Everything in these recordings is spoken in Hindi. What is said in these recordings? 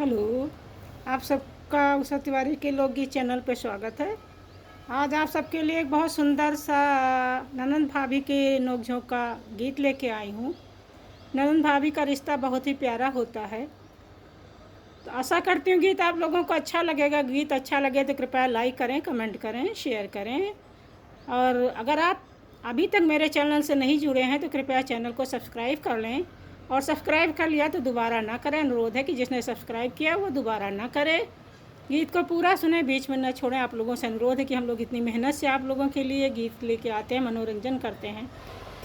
हेलो, आप सबका उषा तिवारी के लोकगीत चैनल पे स्वागत है। आज आप सबके लिए एक बहुत सुंदर सा ननंद भाभी के नोक-झोंक का गीत लेके आई हूँ। ननंद भाभी का रिश्ता बहुत ही प्यारा होता है। तो आशा करती हूँ गीत आप लोगों को अच्छा लगेगा। गीत अच्छा लगे तो कृपया लाइक करें, कमेंट करें, शेयर करें। और अगर आप अभी तक मेरे चैनल से नहीं जुड़े हैं तो कृपया चैनल को सब्सक्राइब कर लें। और सब्सक्राइब कर लिया तो दोबारा ना करें। अनुरोध है कि जिसने सब्सक्राइब किया वो दोबारा ना करे। गीत को पूरा सुने, बीच में न छोड़ें। आप लोगों से अनुरोध है कि हम लोग इतनी मेहनत से आप लोगों के लिए गीत लेके आते हैं, मनोरंजन करते हैं,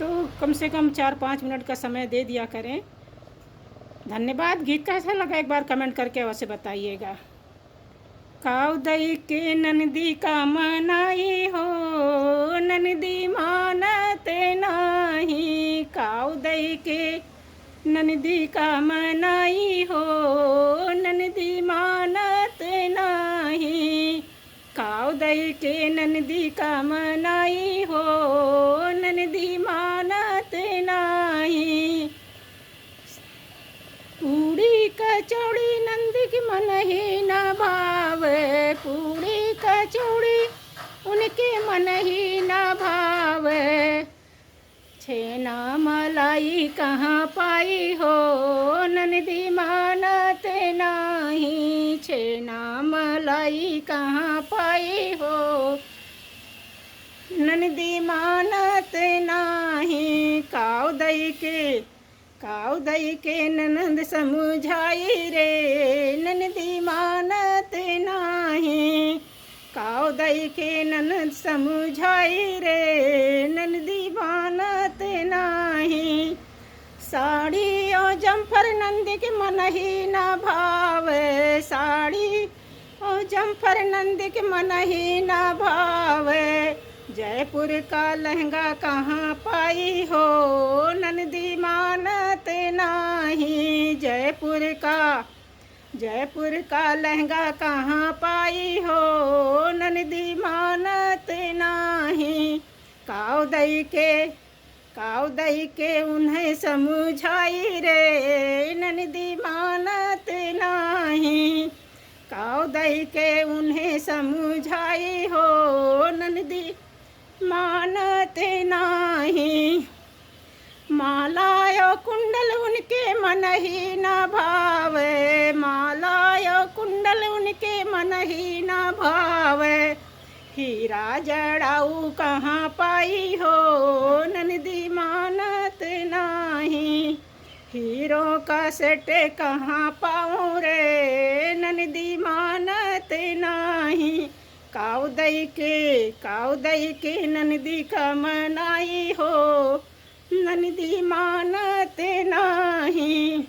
तो कम से कम 4-5 मिनट का समय दे दिया करें। धन्यवाद। गीत कैसा लगा एक बार कमेंट करके अवश्य बताइएगा। काऊ दई के ननदी का मनाई हो, ननदी मानत नाही। काऊ दई के ननदी का मनाई हो, ननदी मानत नाही। काऊ दई के ननदी का मनाई हो, ननदी मानत नाही। पूड़ी कचौड़ी नंदी की मन ही न भावे, पूड़ी कचौड़ी उनके मन ही न भावे। छेना मलाई कहाँ पाई हो, ननदी मानत नाही। छेना मलाई कहाँ पाई हो, ननदी मानत नाही। काऊ दई के ननद समझाई रे, ननदी मानत नाही। काऊ दई के ननद समझाई रे, ननदी मानत नाही। साड़ी और जम्फर नंदी के मन ही न भावे, साड़ी और जम्फर नंदी के मन ही न भावे। जयपुर का लहंगा कहाँ पाई हो, ननदी मानत नाही। जयपुर का लहंगा कहाँ पाई हो, ननदी मानत नाही। काऊ दई के उन्हें समझाई रे, ननदी मानत नाही। काऊ दई के उन्हें समझाई हो, ननदी मानत नाही। मालायो कुंडल उनके मन ही न भावे, मालायो कुंडल उनके मन ही न भावे। हीरा जड़ाऊ कहाँ पाई हो, ननदी मानत नाही। हीरो का सेट कहाँ पाऊँ रे, ननदी मानत नाही। काऊ दई के ननदी का मनाई हो, ननदी मानत नाही।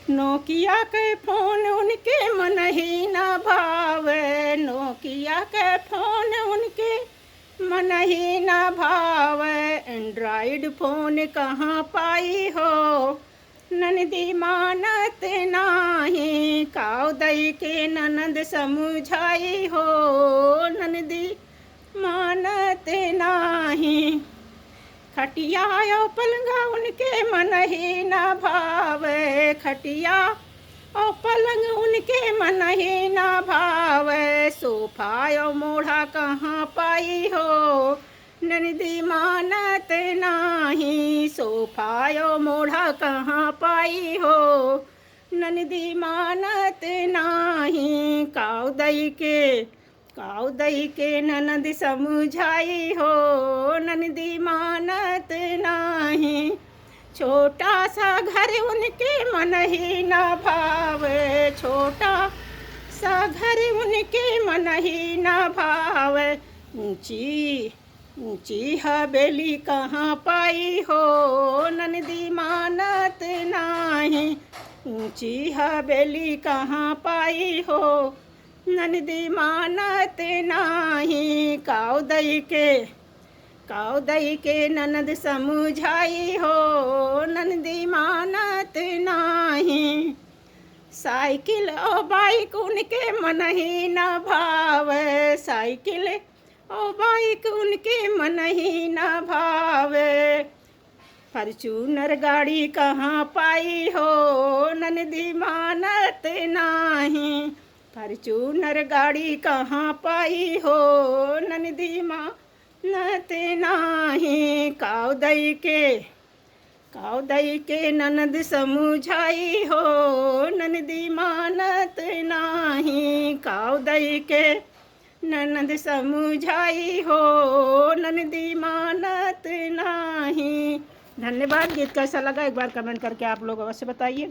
नोकिया के फोन उनके मन ही न भावे, नोकिया के फोन उनके मन ही न भावे। एंड्रॉइड फोन कहाँ पाई हो, ननदी मानत नाही। काऊ दई के ननद समझाई हो, ननदी मानत नाही। खटिया और पलंगा उनके मन ही न भावे, खटिया और पलंग उनके मन ही न भावे। सोफा और मोढ़ा कहाँ पाई हो, ननदी मानत नाही। सोफा और मोढ़ा कहाँ पाई हो, ननदी मानत नाही। काऊ दई के ननद समझाई हो, ननदी मानत नाही। छोटा सा घर उनके मन ही न भावे, छोटा सा घर उनके मन ही न भावे। ऊंची हवेली कहाँ पाई हो, ननदी मानत नाही। ऊंची हवेली कहाँ पाई हो, ननदी मानत नाही। काऊ दई के ननद समझाई हो, ननदी मानत नाही। साइकिल और बाइक उनके मन ही न भावे, साइकिल और बाइक उनके मन ही न भावे। फॉर्च्यूनर गाड़ी कहाँ पाई हो, ननदी मानत नाही। फॉर्च्यूनर गाड़ी कहाँ पाई हो, ननदी मानत नाही। काव दई के ननद समझाई हो, ननदी मानत नाही। काव दई के ननद समझाई हो, ननदी मानत नाही। धन्यवाद। गीत कैसा लगा एक बार कमेंट करके आप लोग अवश्य बताइएगा।